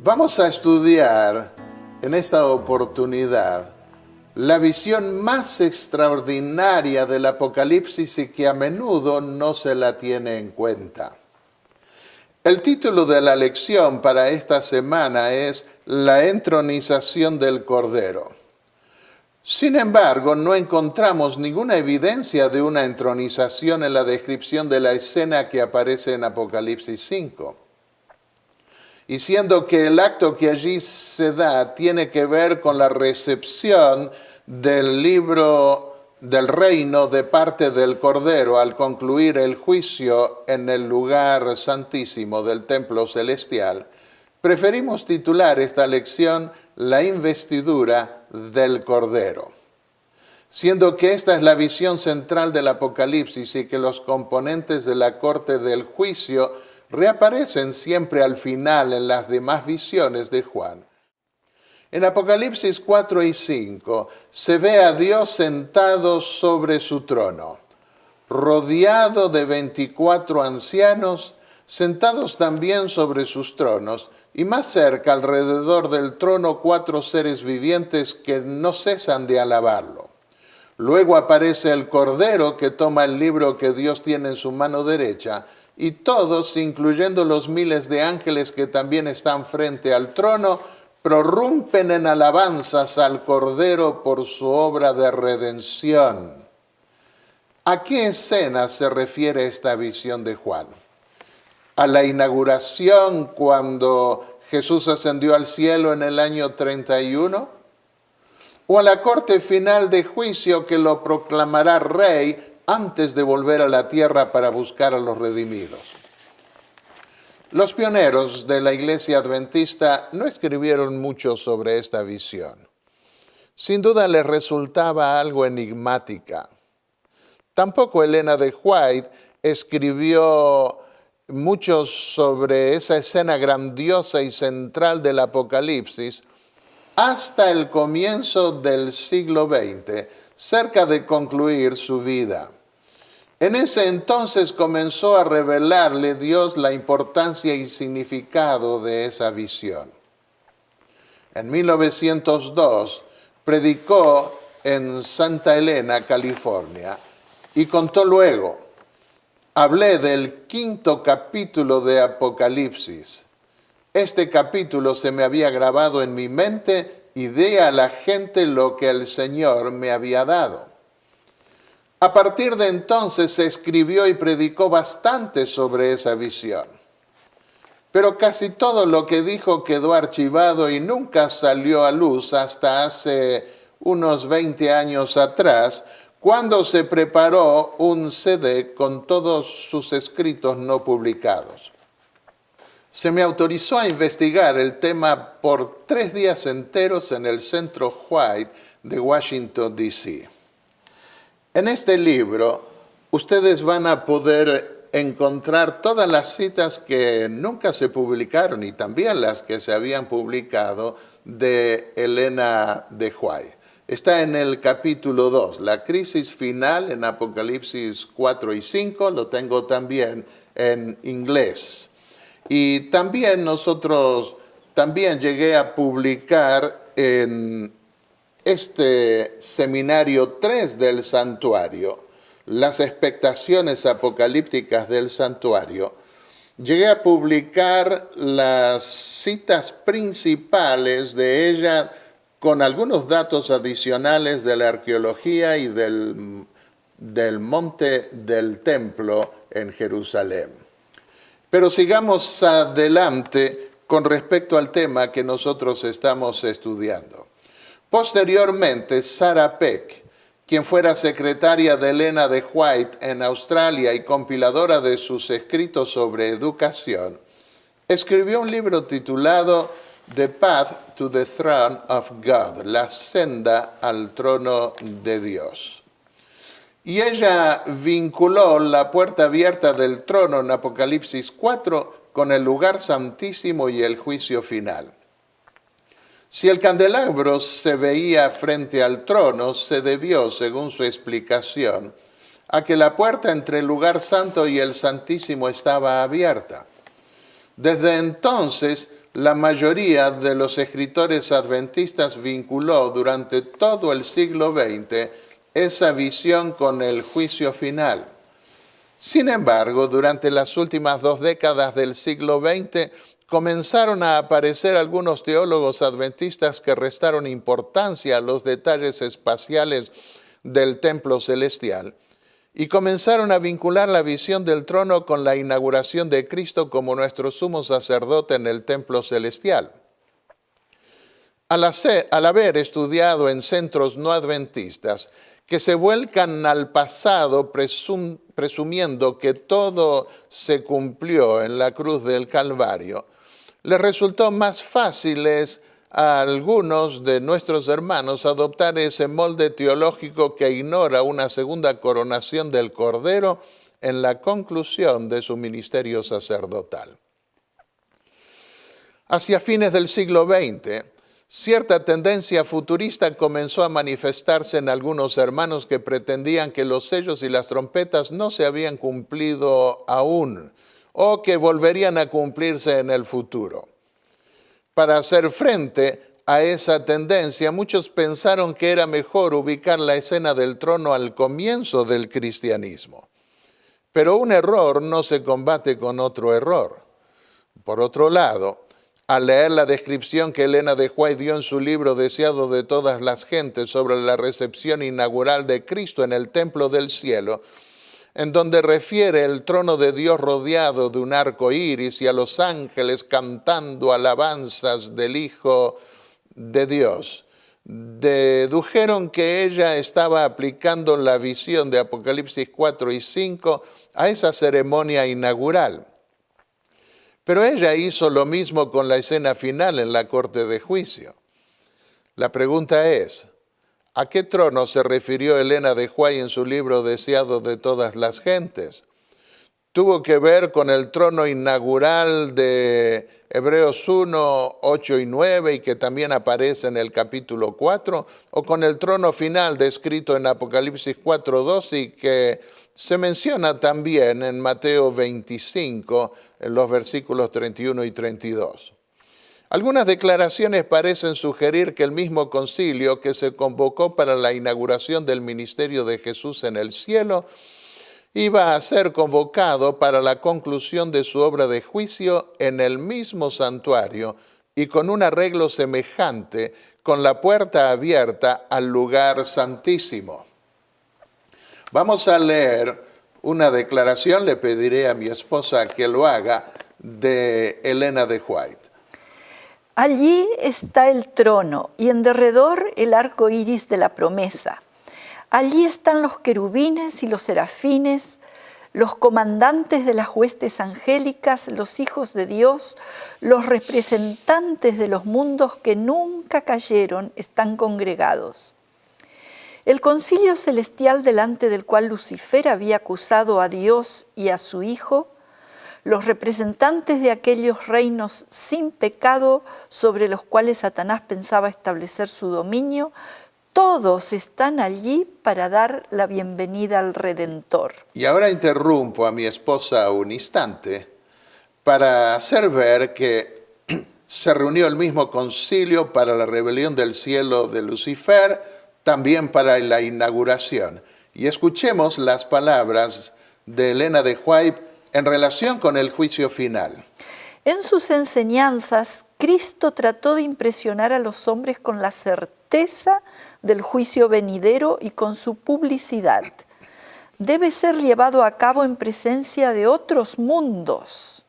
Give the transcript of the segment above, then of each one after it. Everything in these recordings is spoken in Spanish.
Vamos a estudiar en esta oportunidad la visión más extraordinaria del Apocalipsis y que a menudo no se la tiene en cuenta. El título de la lección para esta semana es La entronización del Cordero. Sin embargo, no encontramos ninguna evidencia de una entronización en la descripción de la escena que aparece en Apocalipsis 5. Y siendo que el acto que allí se da tiene que ver con la recepción del libro del reino de parte del Cordero al concluir el juicio en el lugar santísimo del templo celestial, preferimos titular esta lección La investidura del Cordero. Siendo que esta es la visión central del Apocalipsis y que los componentes de la corte del juicio reaparecen siempre al final en las demás visiones de Juan. En Apocalipsis 4 y 5 se ve a Dios sentado sobre su trono, rodeado de 24 ancianos, sentados también sobre sus tronos, y más cerca alrededor del trono 4 seres vivientes que no cesan de alabarlo. Luego aparece el Cordero que toma el libro que Dios tiene en su mano derecha, y todos, incluyendo los miles de ángeles que también están frente al trono, prorrumpen en alabanzas al Cordero por su obra de redención. ¿A qué escena se refiere esta visión de Juan? ¿A la inauguración cuando Jesús ascendió al cielo en el año 31? ¿O a la corte final de juicio que lo proclamará rey antes de volver a la tierra para buscar a los redimidos? Los pioneros de la Iglesia Adventista no escribieron mucho sobre esta visión. Sin duda les resultaba algo enigmática. Tampoco Elena de White escribió mucho sobre esa escena grandiosa y central del Apocalipsis hasta el comienzo del siglo XX, cerca de concluir su vida. En ese entonces comenzó a revelarle Dios la importancia y significado de esa visión. En 1902 predicó en Santa Elena, California, y contó luego: hablé del 5º capítulo de Apocalipsis. Este capítulo se me había grabado en mi mente y di a la gente lo que el Señor me había dado. A partir de entonces se escribió y predicó bastante sobre esa visión. Pero casi todo lo que dijo quedó archivado y nunca salió a luz hasta hace unos 20 años atrás, cuando se preparó un CD con todos sus escritos no publicados. Se me autorizó a investigar el tema por 3 días enteros en el Centro White de Washington, D.C. En este libro, ustedes van a poder encontrar todas las citas que nunca se publicaron y también las que se habían publicado de Elena de White. Está en el capítulo 2, la crisis final en Apocalipsis 4 y 5, lo tengo también en inglés. Y también llegué a publicar en este seminario 3 del santuario, las expectaciones apocalípticas del santuario, llegué a publicar las citas principales de ella con algunos datos adicionales de la arqueología y del monte del templo en Jerusalén. Pero sigamos adelante con respecto al tema que nosotros estamos estudiando. Posteriormente, Sarah Peck, quien fuera secretaria de Elena de White en Australia y compiladora de sus escritos sobre educación, escribió un libro titulado The Path to the Throne of God, la senda al trono de Dios. Y ella vinculó la puerta abierta del trono en Apocalipsis 4 con el lugar santísimo y el juicio final. Si el candelabro se veía frente al trono, se debió, según su explicación, a que la puerta entre el lugar santo y el santísimo estaba abierta. Desde entonces, la mayoría de los escritores adventistas vinculó durante todo el siglo XX esa visión con el juicio final. Sin embargo, durante las últimas 2 décadas del siglo XX, comenzaron a aparecer algunos teólogos adventistas que restaron importancia a los detalles espaciales del templo celestial y comenzaron a vincular la visión del trono con la inauguración de Cristo como nuestro sumo sacerdote en el templo celestial. Al haber estudiado en centros no adventistas que se vuelcan al pasado presumiendo que todo se cumplió en la cruz del Calvario, les resultó más fácil a algunos de nuestros hermanos adoptar ese molde teológico que ignora una segunda coronación del Cordero en la conclusión de su ministerio sacerdotal. Hacia fines del siglo XX, cierta tendencia futurista comenzó a manifestarse en algunos hermanos que pretendían que los sellos y las trompetas no se habían cumplido aún o que volverían a cumplirse en el futuro. Para hacer frente a esa tendencia, muchos pensaron que era mejor ubicar la escena del trono al comienzo del cristianismo. Pero un error no se combate con otro error. Por otro lado, al leer la descripción que Elena de White dio en su libro Deseado de todas las gentes sobre la recepción inaugural de Cristo en el templo del cielo, en donde refiere el trono de Dios rodeado de un arco iris y a los ángeles cantando alabanzas del Hijo de Dios, dedujeron que ella estaba aplicando la visión de Apocalipsis 4 y 5 a esa ceremonia inaugural. Pero ella hizo lo mismo con la escena final en la corte de juicio. La pregunta es, ¿a qué trono se refirió Elena de White en su libro Deseado de todas las gentes? ¿Tuvo que ver con el trono inaugural de Hebreos 1, 8 y 9 y que también aparece en el capítulo 4? ¿O con el trono final descrito en Apocalipsis 4, 2 y que se menciona también en Mateo 25, en los versículos 31 y 32? Algunas declaraciones parecen sugerir que el mismo concilio que se convocó para la inauguración del ministerio de Jesús en el cielo iba a ser convocado para la conclusión de su obra de juicio en el mismo santuario y con un arreglo semejante, con la puerta abierta al lugar santísimo. Vamos a leer una declaración, le pediré a mi esposa que lo haga, de Elena de White. Allí está el trono y en derredor el arco iris de la promesa. Allí están los querubines y los serafines, los comandantes de las huestes angélicas, los hijos de Dios, los representantes de los mundos que nunca cayeron, están congregados. El concilio celestial delante del cual Lucifer había acusado a Dios y a su Hijo, los representantes de aquellos reinos sin pecado sobre los cuales Satanás pensaba establecer su dominio, todos están allí para dar la bienvenida al Redentor. Y ahora interrumpo a mi esposa un instante para hacer ver que se reunió el mismo concilio para la rebelión del cielo de Lucifer, también para la inauguración. Y escuchemos las palabras de Elena de White en relación con el juicio final. En sus enseñanzas, Cristo trató de impresionar a los hombres con la certeza del juicio venidero y con su publicidad. Debe ser llevado a cabo en presencia de otros mundos.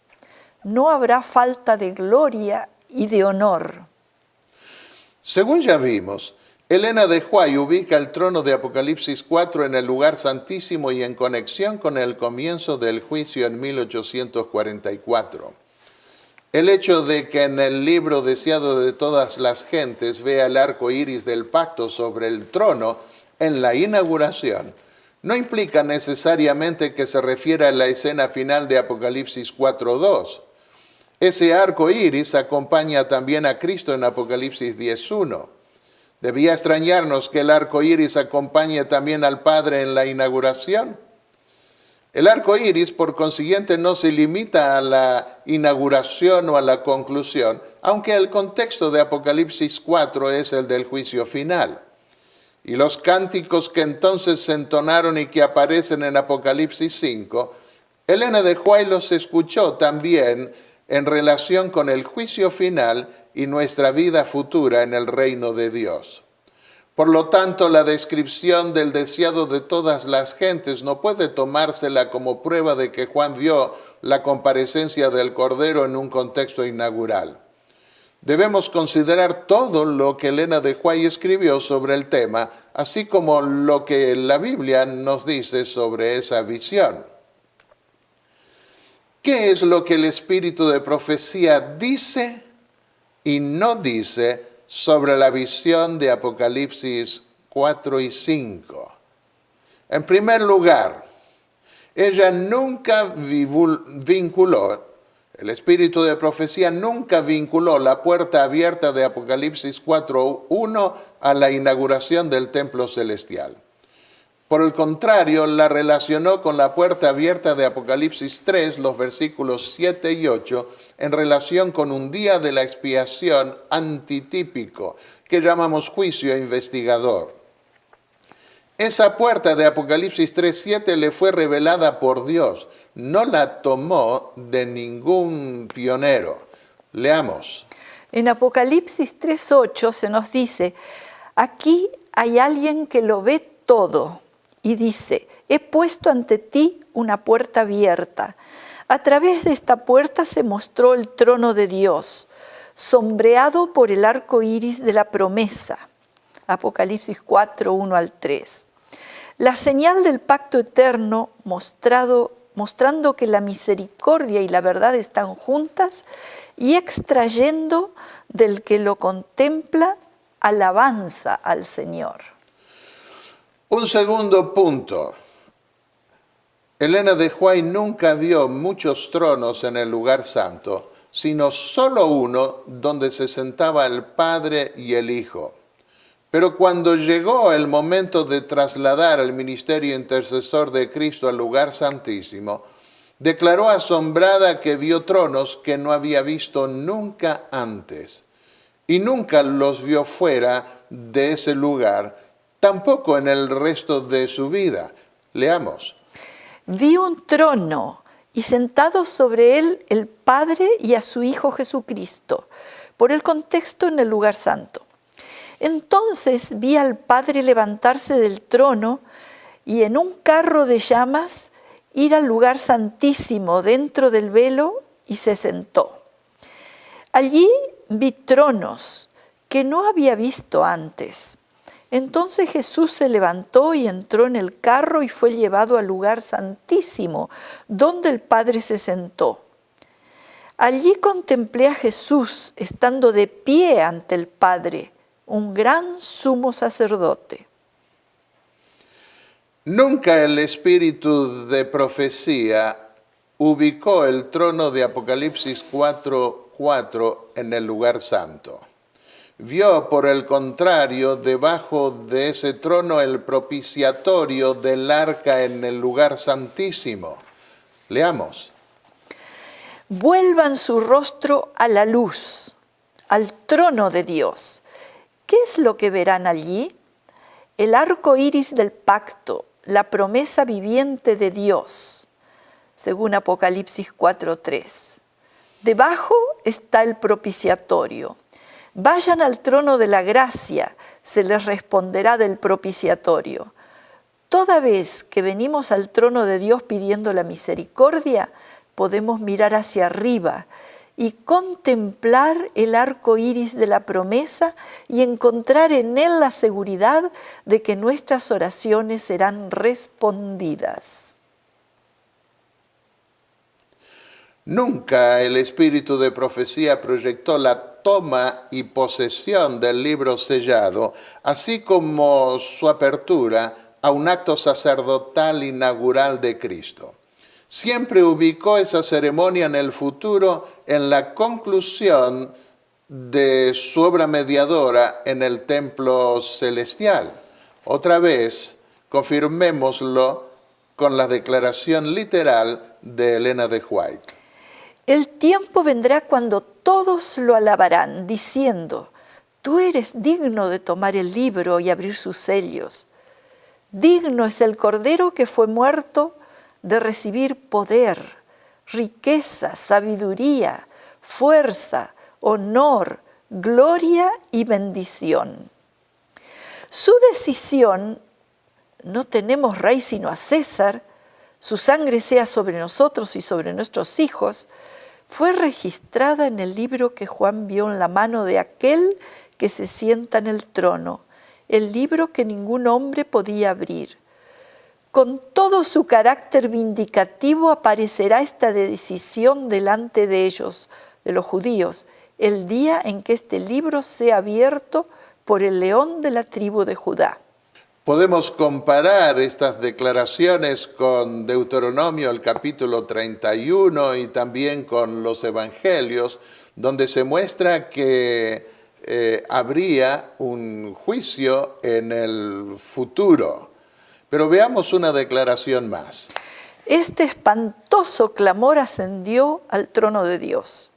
No habrá falta de gloria y de honor. Según ya vimos, Elena de White ubica el trono de Apocalipsis 4 en el lugar santísimo y en conexión con el comienzo del juicio en 1844. El hecho de que en el libro Deseado de todas las gentes vea el arco iris del pacto sobre el trono en la inauguración no implica necesariamente que se refiera a la escena final de Apocalipsis 4.2. Ese arco iris acompaña también a Cristo en Apocalipsis 10.1. ¿Debía extrañarnos que el arco iris acompañe también al Padre en la inauguración? El arco iris, por consiguiente, no se limita a la inauguración o a la conclusión, aunque el contexto de Apocalipsis 4 es el del juicio final. Y los cánticos que entonces se entonaron y que aparecen en Apocalipsis 5, Elena de White los escuchó también en relación con el juicio final y nuestra vida futura en el reino de Dios. Por lo tanto, la descripción del deseado de todas las gentes no puede tomársela como prueba de que Juan vio la comparecencia del Cordero en un contexto inaugural. Debemos considerar todo lo que Elena de White escribió sobre el tema, así como lo que la Biblia nos dice sobre esa visión. ¿Qué es lo que el espíritu de profecía dice y no dice sobre la visión de Apocalipsis 4 y 5? En primer lugar, ella nunca vinculó, el espíritu de profecía nunca vinculó la puerta abierta de Apocalipsis 4:1 a la inauguración del templo celestial. Por el contrario, la relacionó con la puerta abierta de Apocalipsis 3, los versículos 7 y 8, en relación con un día de la expiación antitípico, que llamamos juicio investigador. Esa puerta de Apocalipsis 3:7 le fue revelada por Dios, no la tomó de ningún pionero. Leamos. En Apocalipsis 3:8 se nos dice, aquí hay alguien que lo ve todo y dice, he puesto ante ti una puerta abierta. A través de esta puerta se mostró el trono de Dios, sombreado por el arco iris de la promesa. Apocalipsis 4:1 al 3. La señal del pacto eterno mostrando que la misericordia y la verdad están juntas y extrayendo del que lo contempla alabanza al Señor. Un segundo punto. Elena de White nunca vio muchos tronos en el lugar santo, sino solo uno donde se sentaba el Padre y el Hijo. Pero cuando llegó el momento de trasladar el ministerio intercesor de Cristo al lugar santísimo, declaró asombrada que vio tronos que no había visto nunca antes. Y nunca los vio fuera de ese lugar, tampoco en el resto de su vida. Leamos. Vi un trono y sentado sobre él el Padre y a su Hijo Jesucristo, por el contexto en el lugar santo. Entonces vi al Padre levantarse del trono y en un carro de llamas ir al lugar santísimo dentro del velo y se sentó. Allí vi tronos que no había visto antes. Entonces Jesús se levantó y entró en el carro y fue llevado al lugar santísimo, donde el Padre se sentó. Allí contemplé a Jesús estando de pie ante el Padre, un gran sumo sacerdote. Nunca el espíritu de profecía ubicó el trono de Apocalipsis 4:4 en el lugar santo. Vio, por el contrario, debajo de ese trono el propiciatorio del arca en el lugar santísimo. Leamos. Vuelvan su rostro a la luz, al trono de Dios. ¿Qué es lo que verán allí? El arco iris del pacto, la promesa viviente de Dios, según Apocalipsis 4:3. Debajo está el propiciatorio. Vayan al trono de la gracia, se les responderá del propiciatorio. Toda vez que venimos al trono de Dios pidiendo la misericordia, podemos mirar hacia arriba y contemplar el arco iris de la promesa y encontrar en él la seguridad de que nuestras oraciones serán respondidas. Nunca el espíritu de profecía proyectó la toma y posesión del libro sellado, así como su apertura a un acto sacerdotal inaugural de Cristo. Siempre ubicó esa ceremonia en el futuro, en la conclusión de su obra mediadora en el templo celestial. Otra vez, confirmémoslo con la declaración literal de Elena de White. El tiempo vendrá cuando todos lo alabarán, diciendo, tú eres digno de tomar el libro y abrir sus sellos. Digno es el Cordero que fue muerto de recibir poder, riqueza, sabiduría, fuerza, honor, gloria y bendición. Su decisión, no tenemos rey sino a César, su sangre sea sobre nosotros y sobre nuestros hijos, fue registrada en el libro que Juan vio en la mano de aquel que se sienta en el trono, el libro que ningún hombre podía abrir. Con todo su carácter vindicativo aparecerá esta decisión delante de ellos, de los judíos, el día en que este libro sea abierto por el león de la tribu de Judá. Podemos comparar estas declaraciones con Deuteronomio, el capítulo 31, y también con los evangelios, donde se muestra que habría un juicio en el futuro. Pero veamos una declaración más. Este espantoso clamor ascendió al trono de Dios.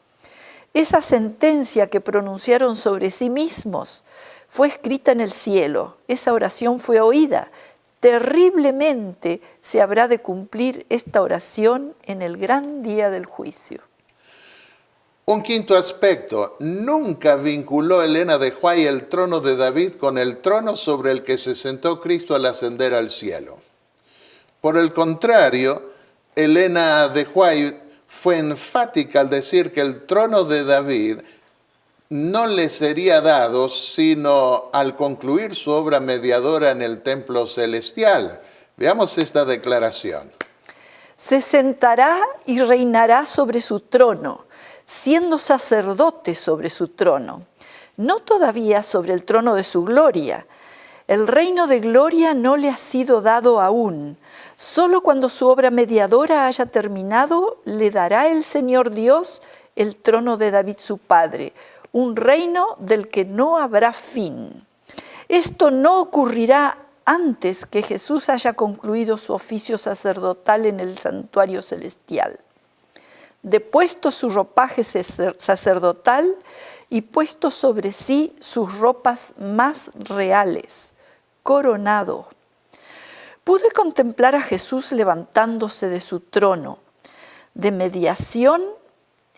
Esa sentencia que pronunciaron sobre sí mismos fue escrita en el cielo. Esa oración fue oída. Terriblemente se habrá de cumplir esta oración en el gran día del juicio. Un quinto aspecto, nunca vinculó Elena de White el trono de David con el trono sobre el que se sentó Cristo al ascender al cielo. Por el contrario, Elena de White fue enfática al decir que el trono de David no le sería dado sino al concluir su obra mediadora en el templo celestial. Veamos esta declaración. Se sentará y reinará sobre su trono, siendo sacerdote sobre su trono, no todavía sobre el trono de su gloria. El reino de gloria no le ha sido dado aún. Solo cuando su obra mediadora haya terminado, le dará el Señor Dios el trono de David su padre, un reino del que no habrá fin. Esto no ocurrirá antes que Jesús haya concluido su oficio sacerdotal en el santuario celestial. Depuesto su ropaje sacerdotal y puesto sobre sí sus ropas más reales, coronado. Pude contemplar a Jesús levantándose de su trono de mediación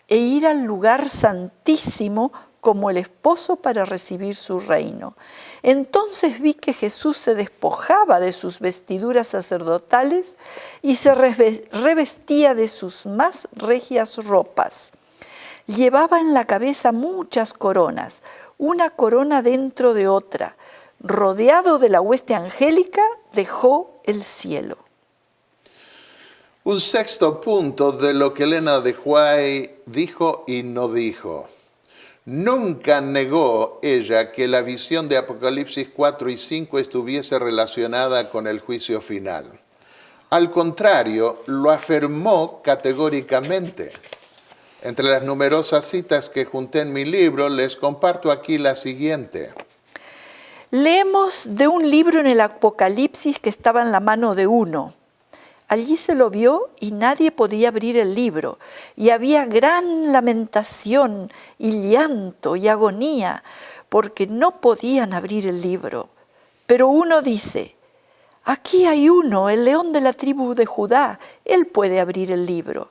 e ir al lugar santísimo como el esposo para recibir su reino. Entonces vi que Jesús se despojaba de sus vestiduras sacerdotales y se revestía de sus más regias ropas. Llevaba en la cabeza muchas coronas, una corona dentro de otra. Rodeado de la hueste angélica, dejó el cielo. Un sexto punto de lo que Elena de White dijo y no dijo. Nunca negó ella que la visión de Apocalipsis 4 y 5 estuviese relacionada con el juicio final. Al contrario, lo afirmó categóricamente. Entre las numerosas citas que junté en mi libro, les comparto aquí la siguiente. Leemos de un libro en el Apocalipsis que estaba en la mano de uno. Allí se lo vio y nadie podía abrir el libro, y había gran lamentación y llanto y agonía, porque no podían abrir el libro. Pero uno dice, aquí hay uno, el león de la tribu de Judá, él puede abrir el libro.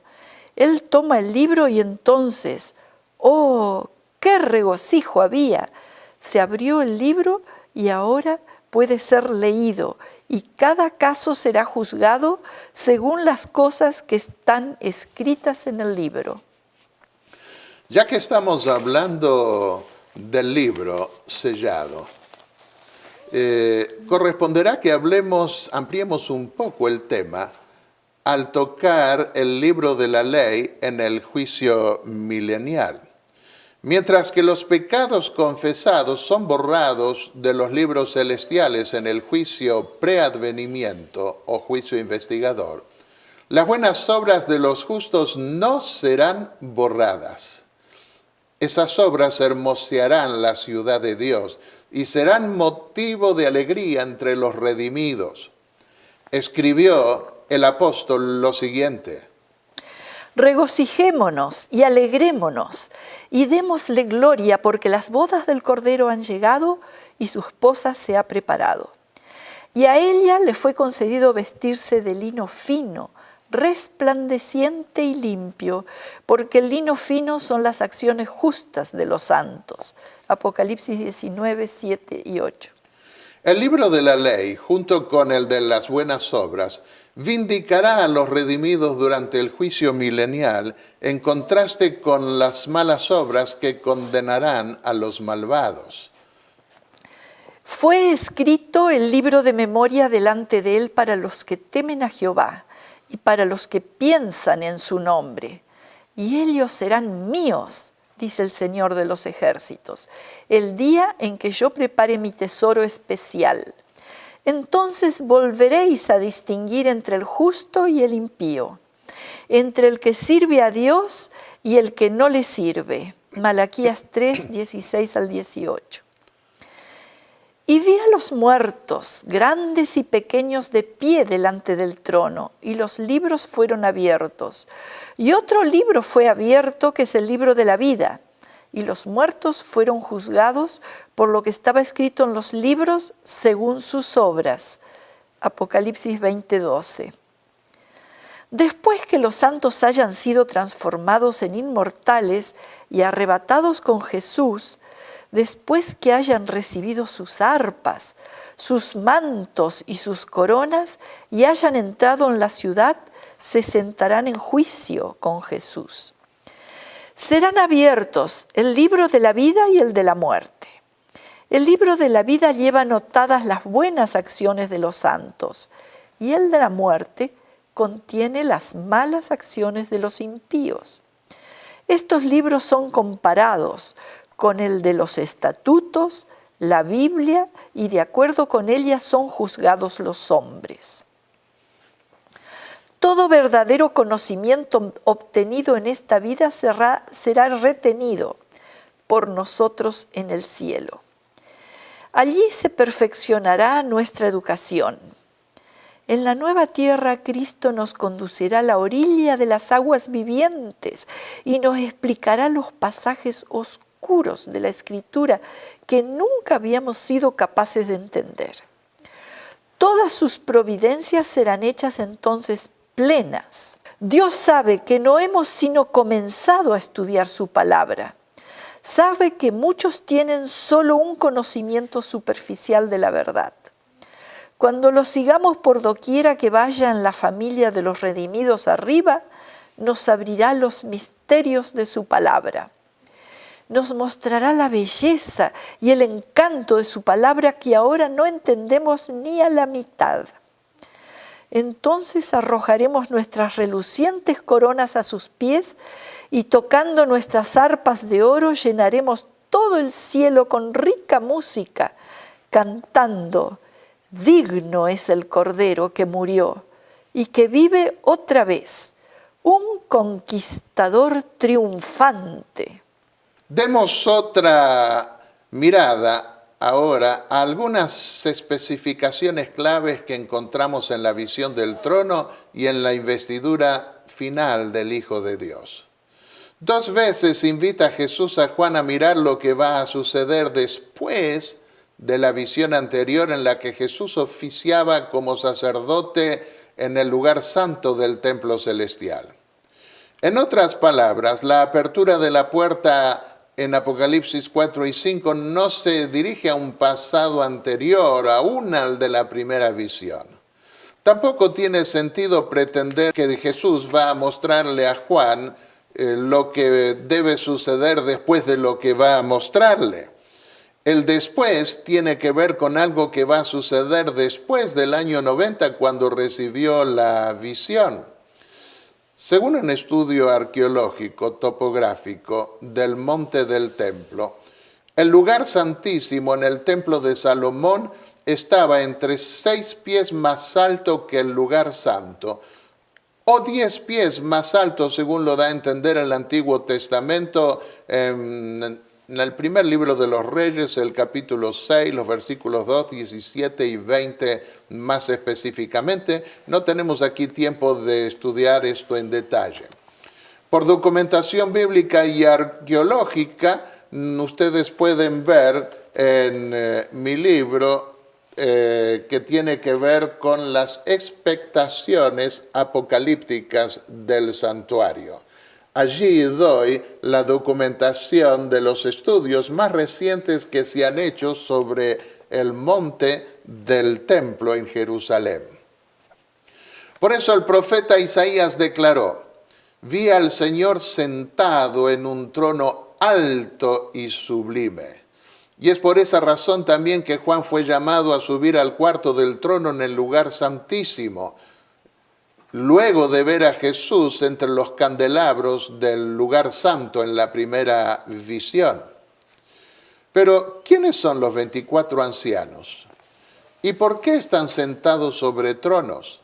Él toma el libro y entonces, ¡oh, qué regocijo había! Se abrió el libro y ahora puede ser leído, y cada caso será juzgado según las cosas que están escritas en el libro. Ya que estamos hablando del libro sellado, corresponderá que ampliemos un poco el tema al tocar el libro de la ley en el juicio milenial. Mientras que los pecados confesados son borrados de los libros celestiales en el juicio preadvenimiento o juicio investigador, las buenas obras de los justos no serán borradas. Esas obras hermosearán la ciudad de Dios y serán motivo de alegría entre los redimidos. Escribió el apóstol lo siguiente. Regocijémonos y alegrémonos y démosle gloria porque las bodas del Cordero han llegado y su esposa se ha preparado. Y a ella le fue concedido vestirse de lino fino, resplandeciente y limpio, porque el lino fino son las acciones justas de los santos. Apocalipsis 19, 7 y 8. El libro de la ley, junto con el de las buenas obras, vindicará a los redimidos durante el juicio milenial, en contraste con las malas obras que condenarán a los malvados. Fue escrito el libro de memoria delante de él para los que temen a Jehová y para los que piensan en su nombre. Y ellos serán míos, dice el Señor de los ejércitos, el día en que yo prepare mi tesoro especial. Entonces volveréis a distinguir entre el justo y el impío, entre el que sirve a Dios y el que no le sirve. Malaquías 3, 16 al 18. Y vi a los muertos, grandes y pequeños, de pie delante del trono, y los libros fueron abiertos. Y otro libro fue abierto, que es el libro de la vida. Y los muertos fueron juzgados por lo que estaba escrito en los libros según sus obras. Apocalipsis 20:12. Después que los santos hayan sido transformados en inmortales y arrebatados con Jesús, después que hayan recibido sus arpas, sus mantos y sus coronas y hayan entrado en la ciudad, se sentarán en juicio con Jesús. Serán abiertos el libro de la vida y el de la muerte. El libro de la vida lleva anotadas las buenas acciones de los santos y el de la muerte contiene las malas acciones de los impíos. Estos libros son comparados con el de los estatutos, la Biblia, y de acuerdo con ella son juzgados los hombres. Todo verdadero conocimiento obtenido en esta vida será retenido por nosotros en el cielo. Allí se perfeccionará nuestra educación. En la nueva tierra, Cristo nos conducirá a la orilla de las aguas vivientes y nos explicará los pasajes oscuros de la Escritura que nunca habíamos sido capaces de entender. Todas sus providencias serán hechas entonces plenas. Dios sabe que no hemos sino comenzado a estudiar su palabra. Sabe que muchos tienen solo un conocimiento superficial de la verdad. Cuando lo sigamos por doquiera que vaya en la familia de los redimidos arriba, nos abrirá los misterios de su palabra. Nos mostrará la belleza y el encanto de su palabra que ahora no entendemos ni a la mitad. Entonces arrojaremos nuestras relucientes coronas a sus pies y tocando nuestras arpas de oro llenaremos todo el cielo con rica música, cantando: digno es el Cordero que murió y que vive otra vez, un conquistador triunfante. Demos otra mirada ahora a algunas especificaciones claves que encontramos en la visión del trono y en la investidura final del Hijo de Dios. 2 veces invita Jesús a Juan a mirar lo que va a suceder después de la visión anterior en la que Jesús oficiaba como sacerdote en el lugar santo del templo celestial. En otras palabras, la apertura de la puerta en Apocalipsis 4 y 5 no se dirige a un pasado anterior, aún al de la primera visión. Tampoco tiene sentido pretender que Jesús va a mostrarle a Juan lo que debe suceder después de lo que va a mostrarle. El después tiene que ver con algo que va a suceder después del año 90, cuando recibió la visión. Según un estudio arqueológico topográfico del Monte del Templo, el lugar santísimo en el Templo de Salomón estaba entre 6 pies más alto que el lugar santo, o 10 pies más alto, según lo da a entender el Antiguo Testamento, en el primer libro de los Reyes, el capítulo 6, los versículos 2, 17 y 20 más específicamente. No tenemos aquí tiempo de estudiar esto en detalle. Por documentación bíblica y arqueológica, ustedes pueden ver en mi libro que tiene que ver con las expectaciones apocalípticas del santuario. Allí doy la documentación de los estudios más recientes que se han hecho sobre el monte del templo en Jerusalén. Por eso el profeta Isaías declaró: vi al Señor sentado en un trono alto y sublime. Y es por esa razón también que Juan fue llamado a subir al cuarto del trono en el lugar santísimo, luego de ver a Jesús entre los candelabros del lugar santo en la primera visión. Pero, ¿quiénes son los 24 ancianos? ¿Y por qué están sentados sobre tronos?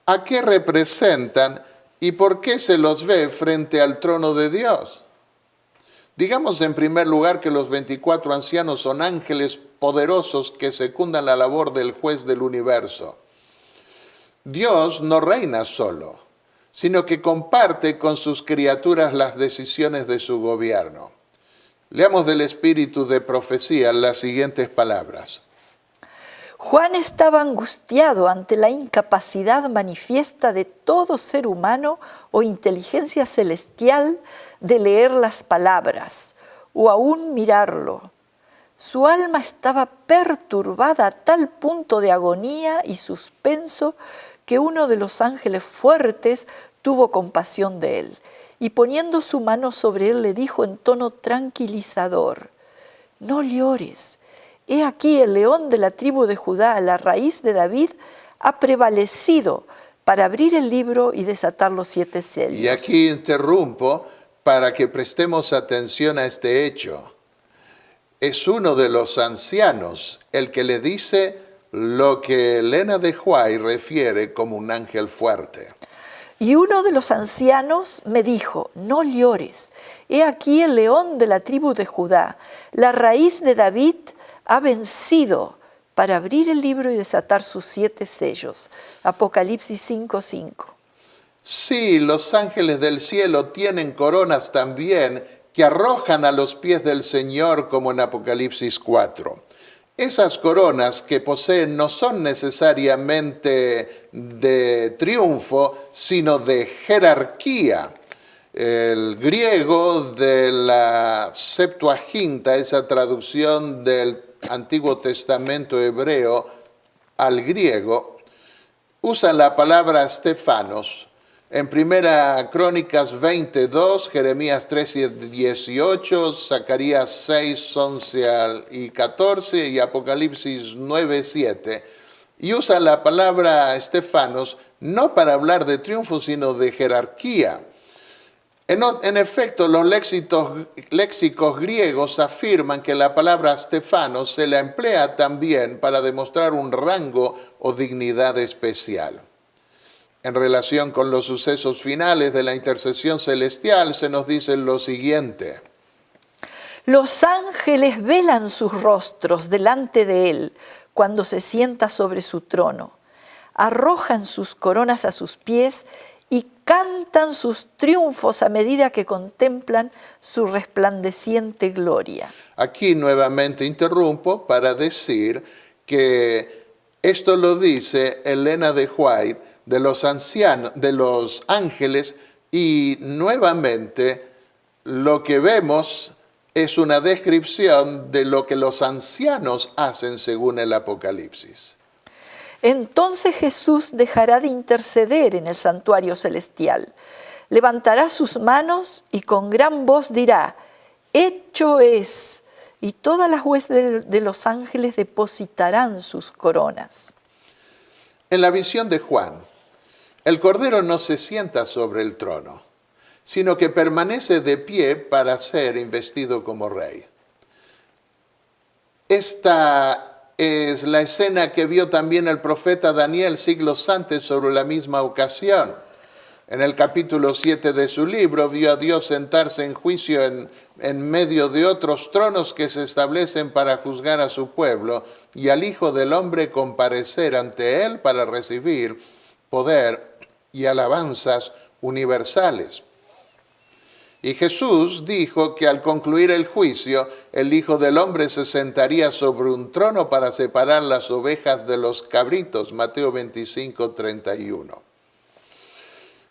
¿A qué representan y por qué se los ve frente al trono de Dios? Digamos en primer lugar que los 24 ancianos son ángeles poderosos que secundan la labor del juez del universo. Dios no reina solo, sino que comparte con sus criaturas las decisiones de su gobierno. Leamos del espíritu de profecía las siguientes palabras. Juan estaba angustiado ante la incapacidad manifiesta de todo ser humano o inteligencia celestial de leer las palabras o aún mirarlo. Su alma estaba perturbada a tal punto de agonía y suspenso que uno de los ángeles fuertes tuvo compasión de él y poniendo su mano sobre él le dijo en tono tranquilizador: no llores. He aquí el león de la tribu de Judá, la raíz de David, ha prevalecido para abrir el libro y desatar los 7 sellos. Y aquí interrumpo para que prestemos atención a este hecho. Es uno de los ancianos el que le dice lo que Elena de White refiere como un ángel fuerte. Y uno de los ancianos me dijo: no llores. He aquí el león de la tribu de Judá, la raíz de David, ha vencido para abrir el libro y desatar sus 7 sellos. Apocalipsis 5:5. Sí, los ángeles del cielo tienen coronas también que arrojan a los pies del Señor, como en Apocalipsis 4. Esas coronas que poseen no son necesariamente de triunfo, sino de jerarquía. El griego de la Septuaginta, esa traducción del Antiguo Testamento hebreo al griego, usa la palabra Stefanos. En Primera Crónicas 22, Jeremías 13:18, Zacarías 6, 11 y 14 y Apocalipsis 9:7. Y usa la palabra Stefanos no para hablar de triunfo, sino de jerarquía. En efecto, los léxicos griegos afirman que la palabra Stefanos se la emplea también para demostrar un rango o dignidad especial. En relación con los sucesos finales de la intercesión celestial, se nos dice lo siguiente. Los ángeles velan sus rostros delante de él cuando se sienta sobre su trono. Arrojan sus coronas a sus pies y cantan sus triunfos a medida que contemplan su resplandeciente gloria. Aquí nuevamente interrumpo para decir que esto lo dice Elena de White de los ancianos, de los ángeles, y nuevamente lo que vemos es una descripción de lo que los ancianos hacen según el Apocalipsis. Entonces Jesús dejará de interceder en el santuario celestial. Levantará sus manos y con gran voz dirá: hecho es. Y todas las huestes de los ángeles depositarán sus coronas. En la visión de Juan, el Cordero no se sienta sobre el trono, sino que permanece de pie para ser investido como rey. Esta es la escena que vio también el profeta Daniel siglos antes sobre la misma ocasión. En el capítulo 7 de su libro vio a Dios sentarse en juicio en medio de otros tronos que se establecen para juzgar a su pueblo y al Hijo del Hombre comparecer ante él para recibir poder y alabanzas universales. Y Jesús dijo que al concluir el juicio, el Hijo del Hombre se sentaría sobre un trono para separar las ovejas de los cabritos. Mateo 25, 31.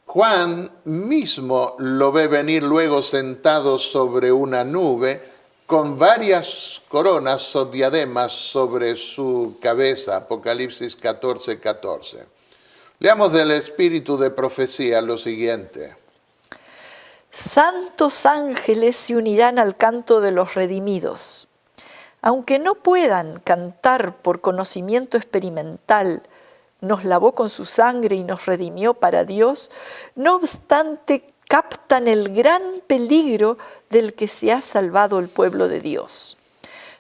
Juan mismo lo ve venir luego sentado sobre una nube con varias coronas o diademas sobre su cabeza. Apocalipsis 14, 14. Leamos del espíritu de profecía lo siguiente. Santos ángeles se unirán al canto de los redimidos. Aunque no puedan cantar por conocimiento experimental, nos lavó con su sangre y nos redimió para Dios, no obstante captan el gran peligro del que se ha salvado el pueblo de Dios.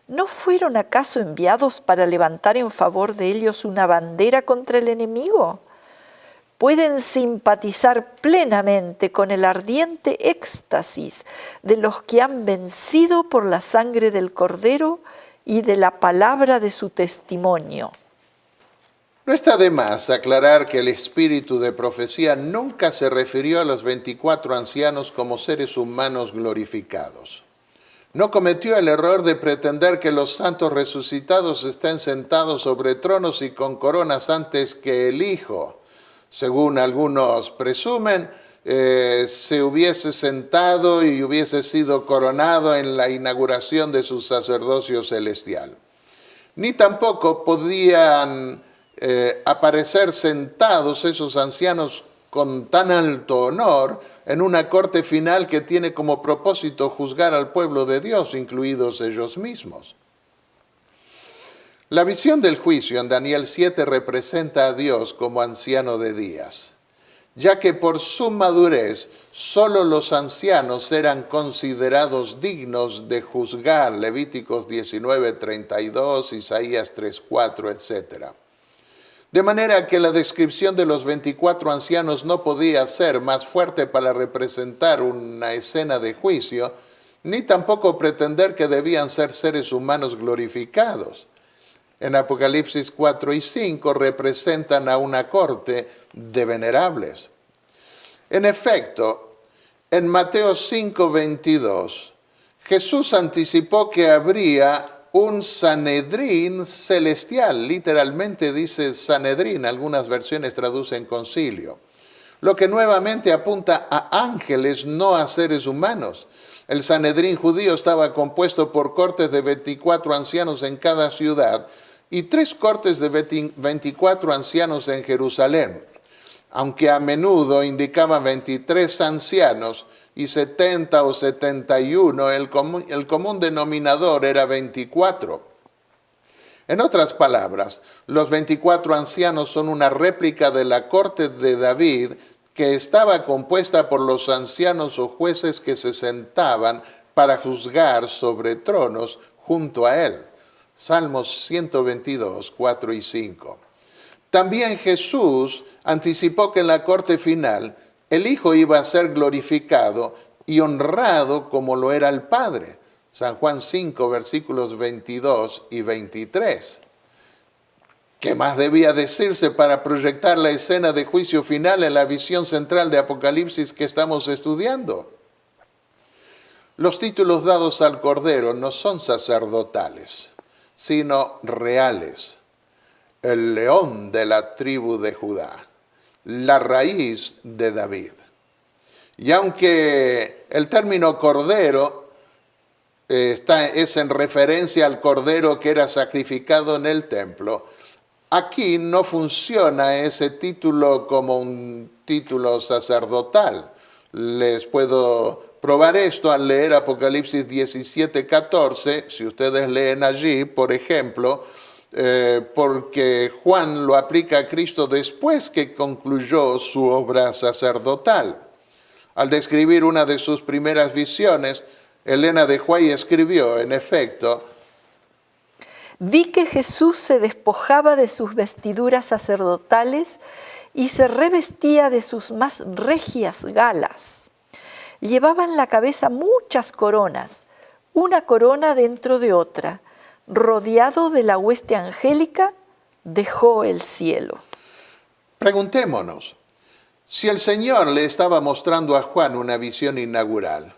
¿No fueron acaso enviados para levantar en favor de ellos una bandera contra el enemigo? Pueden simpatizar plenamente con el ardiente éxtasis de los que han vencido por la sangre del Cordero y de la palabra de su testimonio. No está de más aclarar que el espíritu de profecía nunca se refirió a los 24 ancianos como seres humanos glorificados. No cometió el error de pretender que los santos resucitados estén sentados sobre tronos y con coronas antes que el Hijo. Según algunos presumen, se hubiese sentado y hubiese sido coronado en la inauguración de su sacerdocio celestial. Ni tampoco podían aparecer sentados esos ancianos con tan alto honor en una corte final que tiene como propósito juzgar al pueblo de Dios, incluidos ellos mismos. La visión del juicio en Daniel 7 representa a Dios como anciano de días, ya que por su madurez solo los ancianos eran considerados dignos de juzgar, Levíticos 19:32, Isaías 3:4, etc. De manera que la descripción de los 24 ancianos no podía ser más fuerte para representar una escena de juicio, ni tampoco pretender que debían ser seres humanos glorificados. En Apocalipsis 4 y 5 representan a una corte de venerables. En efecto, en Mateo 5:22, Jesús anticipó que habría un Sanedrín celestial. Literalmente dice Sanedrín, algunas versiones traducen concilio, lo que nuevamente apunta a ángeles, no a seres humanos. El Sanedrín judío estaba compuesto por cortes de 24 ancianos en cada ciudad y 3 cortes de 24 ancianos en Jerusalén, aunque a menudo indicaban 23 ancianos y 70 o 71, el común denominador era 24. En otras palabras, los 24 ancianos son una réplica de la corte de David, que estaba compuesta por los ancianos o jueces que se sentaban para juzgar sobre tronos junto a él. Salmos 122, 4 y 5. También Jesús anticipó que en la corte final el Hijo iba a ser glorificado y honrado como lo era el Padre. San Juan 5, versículos 22 y 23. ¿Qué más debía decirse para proyectar la escena de juicio final en la visión central de Apocalipsis que estamos estudiando? Los títulos dados al Cordero no son sacerdotales, sino reales. El león de la tribu de Judá, la raíz de David. Y aunque el término cordero es en referencia al cordero que era sacrificado en el templo, aquí no funciona ese título como un título sacerdotal. Les puedo probar esto al leer Apocalipsis 17:14, si ustedes leen allí, por ejemplo, porque Juan lo aplica a Cristo después que concluyó su obra sacerdotal. Al describir una de sus primeras visiones, Elena de White escribió, en efecto, vi que Jesús se despojaba de sus vestiduras sacerdotales y se revestía de sus más regias galas. Llevaba en la cabeza muchas coronas, una corona dentro de otra. Rodeado de la hueste angélica, dejó el cielo. Preguntémonos, si el Señor le estaba mostrando a Juan una visión inaugural,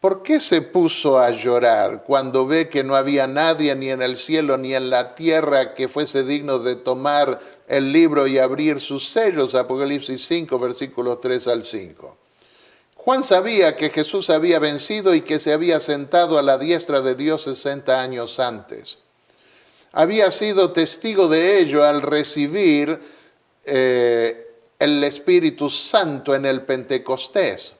¿por qué se puso a llorar cuando ve que no había nadie ni en el cielo ni en la tierra que fuese digno de tomar el libro y abrir sus sellos? Apocalipsis 5, versículos 3 al 5. Juan sabía que Jesús había vencido y que se había sentado a la diestra de Dios 60 años antes. Había sido testigo de ello al recibir el Espíritu Santo en el Pentecostés.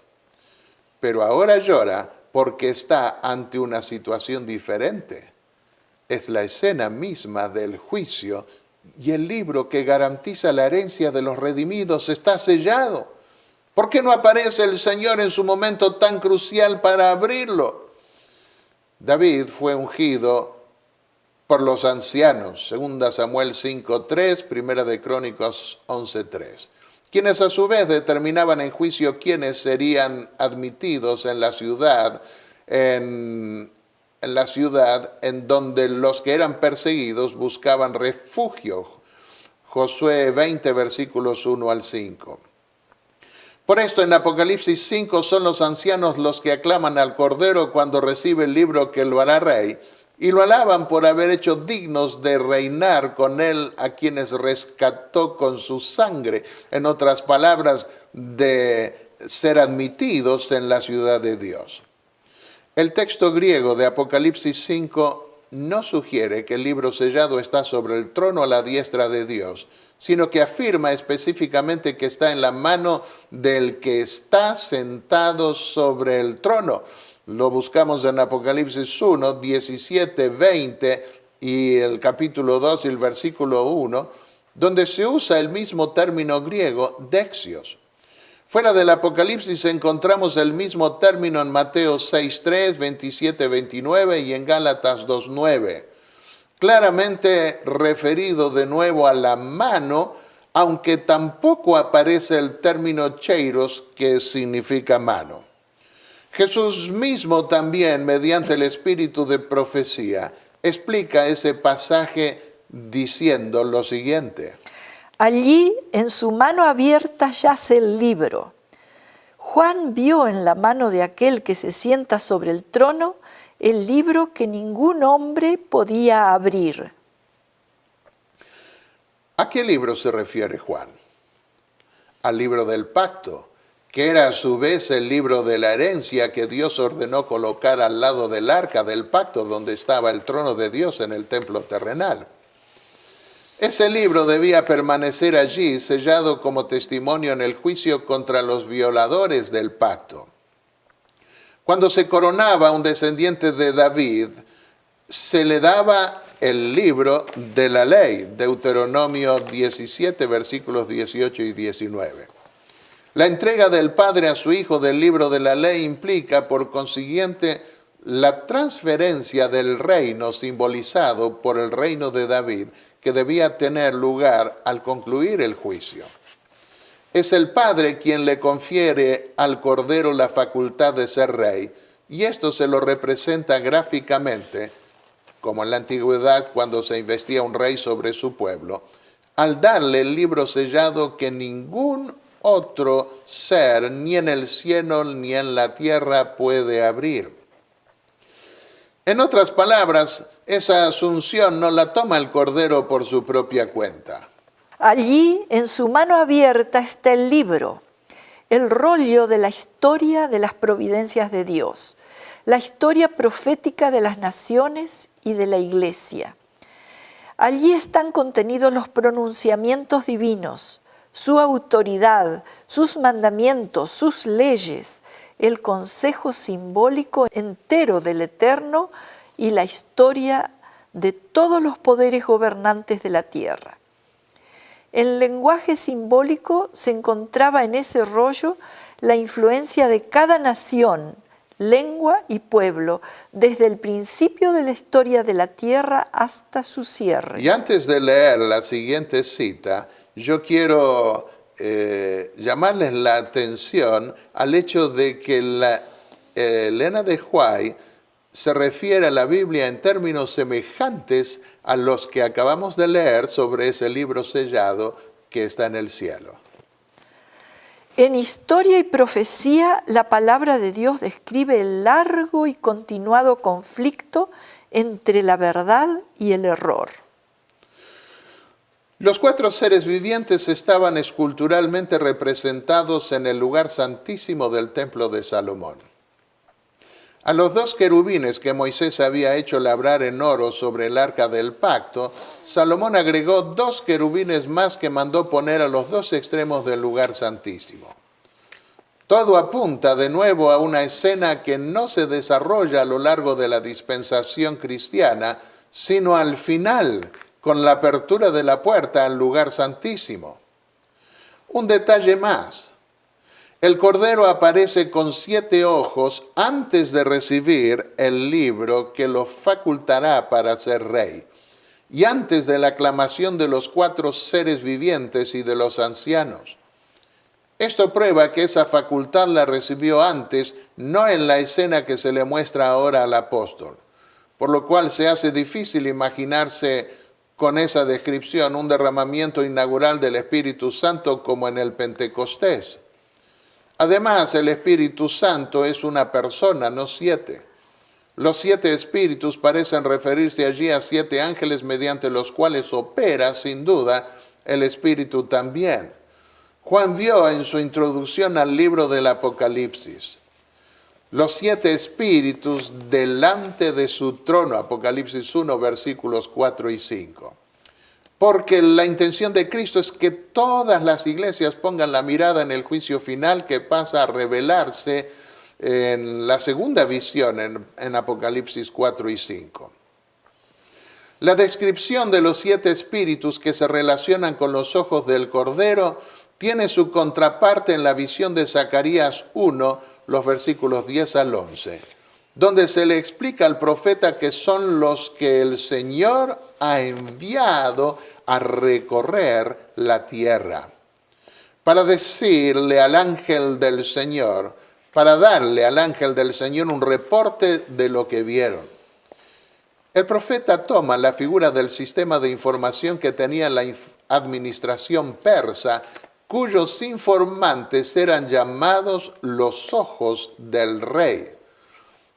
Pero ahora llora porque está ante una situación diferente. Es la escena misma del juicio y el libro que garantiza la herencia de los redimidos está sellado. ¿Por qué no aparece el Señor en su momento tan crucial para abrirlo? David fue ungido por los ancianos, 2 Samuel 5:3, 1 de Crónicas 11:3, quienes a su vez determinaban en juicio quiénes serían admitidos en la ciudad en donde los que eran perseguidos buscaban refugio. Josué 20, versículos 1 al 5. Por esto en Apocalipsis 5 son los ancianos los que aclaman al Cordero cuando recibe el libro que lo hará rey, y lo alaban por haber hecho dignos de reinar con él a quienes rescató con su sangre. En otras palabras, de ser admitidos en la ciudad de Dios. El texto griego de Apocalipsis 5 no sugiere que el libro sellado está sobre el trono a la diestra de Dios, sino que afirma específicamente que está en la mano del que está sentado sobre el trono. Lo buscamos en Apocalipsis 1, 17, 20 y el capítulo 2 y el versículo 1, donde se usa el mismo término griego, dexios. Fuera del Apocalipsis encontramos el mismo término en Mateo 6:3, 27, 29 y en Gálatas 2:9. Claramente referido de nuevo a la mano, aunque tampoco aparece el término cheiros, que significa mano. Jesús mismo también, mediante el espíritu de profecía, explica ese pasaje diciendo lo siguiente. Allí, en su mano abierta, yace el libro. Juan vio en la mano de aquel que se sienta sobre el trono el libro que ningún hombre podía abrir. ¿A qué libro se refiere Juan? Al libro del pacto, que era a su vez el libro de la herencia que Dios ordenó colocar al lado del arca del pacto donde estaba el trono de Dios en el templo terrenal. Ese libro debía permanecer allí sellado como testimonio en el juicio contra los violadores del pacto. Cuando se coronaba un descendiente de David, se le daba el libro de la ley, Deuteronomio 17, versículos 18 y 19. La entrega del padre a su hijo del libro de la ley implica, por consiguiente, la transferencia del reino simbolizado por el reino de David, que debía tener lugar al concluir el juicio. Es el Padre quien le confiere al Cordero la facultad de ser rey, y esto se lo representa gráficamente, como en la antigüedad cuando se investía un rey sobre su pueblo, al darle el libro sellado que ningún otro ser, ni en el cielo ni en la tierra, puede abrir. En otras palabras, esa asunción no la toma el Cordero por su propia cuenta. Allí, en su mano abierta, está el libro, el rollo de la historia de las providencias de Dios, la historia profética de las naciones y de la Iglesia. Allí están contenidos los pronunciamientos divinos, su autoridad, sus mandamientos, sus leyes, el consejo simbólico entero del Eterno y la historia de todos los poderes gobernantes de la tierra. El lenguaje simbólico se encontraba en ese rollo la influencia de cada nación, lengua y pueblo, desde el principio de la historia de la tierra hasta su cierre. Y antes de leer la siguiente cita, yo quiero llamarles la atención al hecho de que Elena de White se refiere a la Biblia en términos semejantes a los que acabamos de leer sobre ese libro sellado que está en el cielo. En Historia y Profecía, la palabra de Dios describe el largo y continuado conflicto entre la verdad y el error. Los 4 seres vivientes estaban esculturalmente representados en el lugar santísimo del templo de Salomón. A los 2 querubines que Moisés había hecho labrar en oro sobre el arca del pacto, Salomón agregó 2 querubines más que mandó poner a los 2 extremos del lugar santísimo. Todo apunta de nuevo a una escena que no se desarrolla a lo largo de la dispensación cristiana, sino al final, con la apertura de la puerta al lugar santísimo. Un detalle más. El Cordero aparece con 7 ojos antes de recibir el libro que lo facultará para ser rey, y antes de la aclamación de los 4 seres vivientes y de los ancianos. Esto prueba que esa facultad la recibió antes, no en la escena que se le muestra ahora al apóstol, por lo cual se hace difícil imaginarse con esa descripción un derramamiento inaugural del Espíritu Santo como en el Pentecostés. Además, el Espíritu Santo es una persona, no 7. Los 7 espíritus parecen referirse allí a 7 ángeles mediante los cuales opera, sin duda, el Espíritu también. Juan vio en su introducción al libro del Apocalipsis los 7 espíritus delante de su trono, Apocalipsis 1, versículos 4 y 5. Porque la intención de Cristo es que todas las iglesias pongan la mirada en el juicio final que pasa a revelarse en la segunda visión en Apocalipsis 4 y 5. La descripción de los 7 espíritus que se relacionan con los ojos del Cordero tiene su contraparte en la visión de Zacarías 1, los versículos 10 al 11, donde se le explica al profeta que son los que el Señor ha enviado a recorrer la tierra, para decirle al ángel del Señor, para darle al ángel del Señor un reporte de lo que vieron. El profeta toma la figura del sistema de información que tenía la administración persa, cuyos informantes eran llamados los ojos del rey.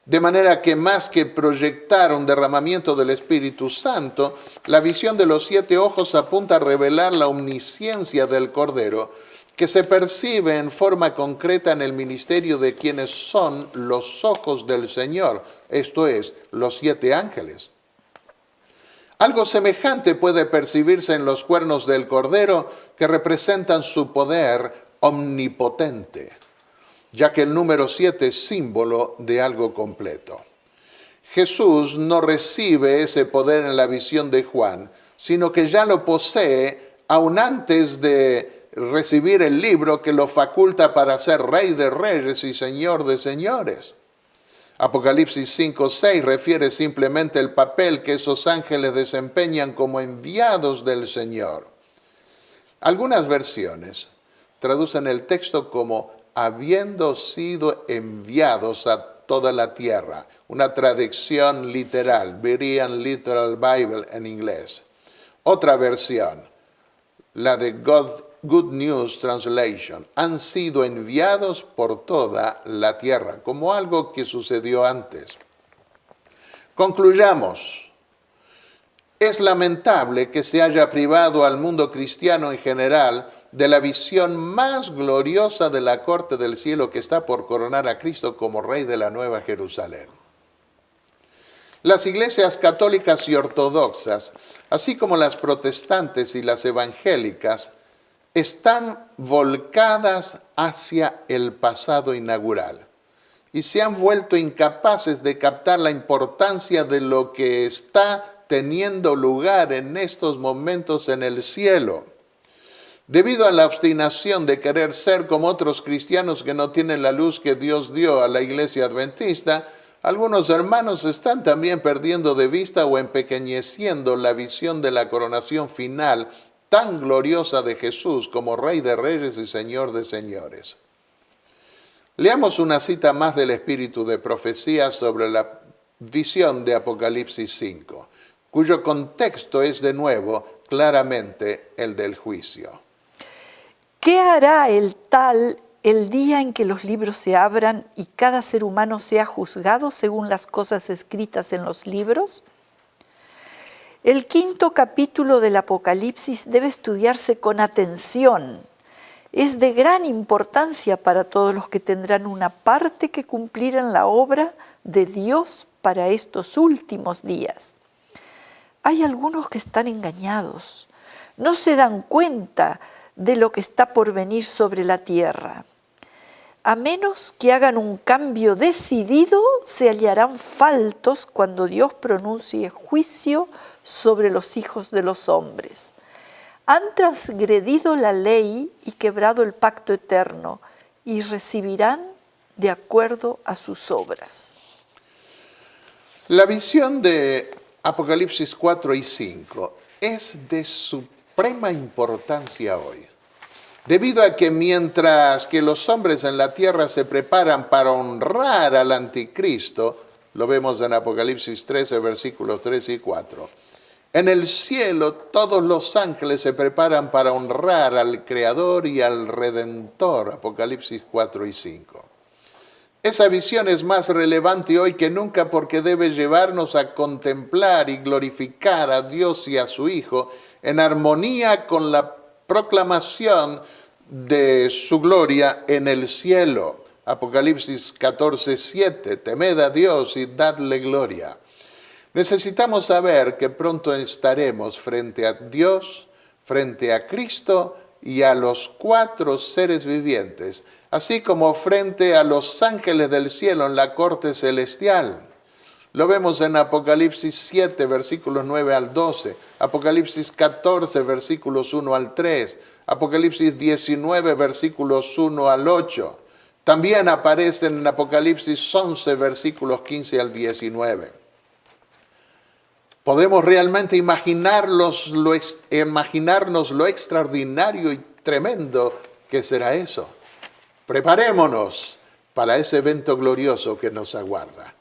De manera que más que proyectar un derramamiento del Espíritu Santo, la visión de los 7 ojos apunta a revelar la omnisciencia del Cordero, que se percibe en forma concreta en el ministerio de quienes son los ojos del Señor, esto es, los 7 ángeles. Algo semejante puede percibirse en los cuernos del Cordero, que representan su poder omnipotente, ya que el número 7 es símbolo de algo completo. Jesús no recibe ese poder en la visión de Juan, sino que ya lo posee aún antes de recibir el libro que lo faculta para ser Rey de Reyes y Señor de Señores. Apocalipsis 5:6 refiere simplemente el papel que esos ángeles desempeñan como enviados del Señor. Algunas versiones traducen el texto como habiendo sido enviados a toda la tierra, una traducción literal, Berean Literal Bible en inglés. Otra versión, la de Good News Translation, han sido enviados por toda la tierra, como algo que sucedió antes. Concluyamos. Es lamentable que se haya privado al mundo cristiano en general de la visión más gloriosa de la corte del cielo que está por coronar a Cristo como Rey de la Nueva Jerusalén. Las iglesias católicas y ortodoxas, así como las protestantes y las evangélicas, están volcadas hacia el pasado inaugural y se han vuelto incapaces de captar la importancia de lo que está teniendo lugar en estos momentos en el cielo. Debido a la obstinación de querer ser como otros cristianos que no tienen la luz que Dios dio a la iglesia adventista, algunos hermanos están también perdiendo de vista o empequeñeciendo la visión de la coronación final tan gloriosa de Jesús como Rey de Reyes y Señor de Señores. Leamos una cita más del Espíritu de Profecía sobre la visión de Apocalipsis 5, cuyo contexto es de nuevo claramente el del juicio. ¿Qué hará el tal el día en que los libros se abran y cada ser humano sea juzgado según las cosas escritas en los libros? El quinto capítulo del Apocalipsis debe estudiarse con atención. Es de gran importancia para todos los que tendrán una parte que cumplir en la obra de Dios para estos últimos días. Hay algunos que están engañados, no se dan cuenta de lo que está por venir sobre la tierra. A menos que hagan un cambio decidido, se hallarán faltos cuando Dios pronuncie juicio sobre los hijos de los hombres. Han transgredido la ley y quebrado el pacto eterno, y recibirán de acuerdo a sus obras. La visión de Apocalipsis 4 y 5 es de suprema importancia hoy, debido a que mientras que los hombres en la tierra se preparan para honrar al anticristo, lo vemos en Apocalipsis 13, versículos 3 y 4, en el cielo todos los ángeles se preparan para honrar al Creador y al Redentor, Apocalipsis 4 y 5. Esa visión es más relevante hoy que nunca porque debe llevarnos a contemplar y glorificar a Dios y a su Hijo en armonía con la proclamación de su gloria en el cielo. Apocalipsis 14, 7, temed a Dios y dadle gloria. Necesitamos saber que pronto estaremos frente a Dios, frente a Cristo y a los 4 seres vivientes, así como frente a los ángeles del cielo en la corte celestial. Lo vemos en Apocalipsis 7, versículos 9 al 12, Apocalipsis 14, versículos 1 al 3, Apocalipsis 19, versículos 1 al 8. También aparecen en Apocalipsis 11, versículos 15 al 19. Podemos realmente imaginarnos lo extraordinario y tremendo que será eso. Preparémonos para ese evento glorioso que nos aguarda.